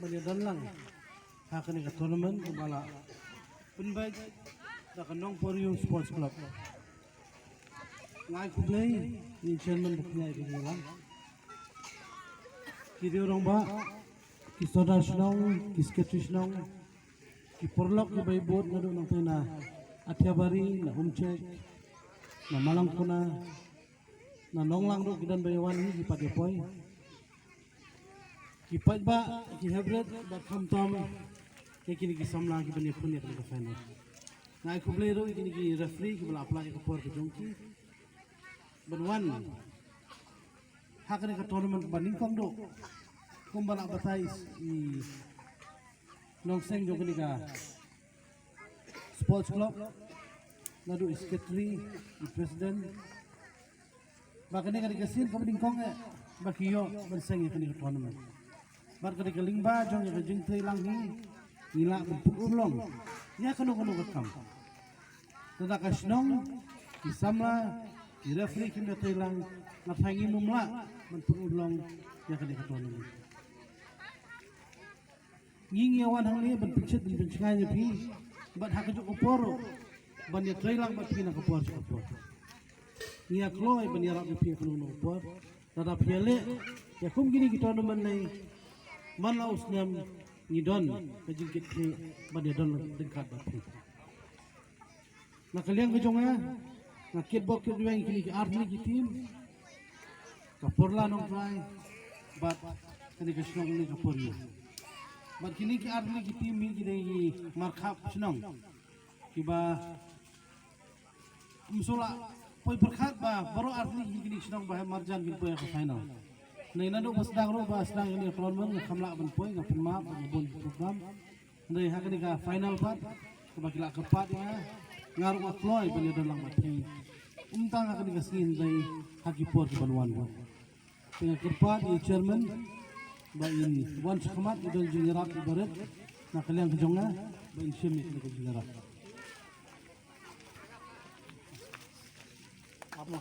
banyak dan lang hakan ka tournament bala penbaik da kanong Porium Sports Club ngai ku play ni chairman buknya itu lang kiri orang ba ki soda snong ki sketch snong ki porlok ki bay boat ngadu nang tena Atiabari na humcheck na malang kuna na nonglang ro kidan bayawan ni padepoy ki ba ki hebret ba khamtam ke kini ki samla ki bani punya ka final ngai ku play ro kini ki referee ki bala apply ko por ki jongki benwan hakane ka tournament baning kong do kumbala batai ni nongseng jo kini ka sports club nadu secretary president bakane ka dikasin ka baning kong bakiyo banseng kini ka tournament bar ka dikaling ba jong ka jing tei lang ni nila ulong ya kanu kam tada ka snong isamla di referee kini tei lang na thangi mumla ulong ya ka dika tournament nging yawan hang ni ban pichet din pencengai pi bat hak juk oporo ban ya tei lang bat kina kopor kopor nia kloi ban ya rak pi kanu opor tada piale ya kum gini ki tournament nei man la usnyam ni don kajingkit ni ban ya don dekat bat pi na kalian ke jonga na kitbok ke dueng kini ki arni ki team ka porla nong try bat kini ke snong ni ka poryo bat kini ki arni ki team mi ki dei markhap snong ki ba musula poi berkhat ba baro arni ki kini snong ba marjan bil poi ka final nei nadu basdang ro ba asdang ni tournament khamla ban poi ka penma bon program nei ha kini ka final part ba kila ka part ya ngaru ma kloy ban ya lang bat untang akan dikasihin dari haki por ke Banwan. Dengan kerpat di chairman, bayin wan sekemat idol jingerak ibarat, nak kalian kejonga, bayin syemik idol jingerak. Apa?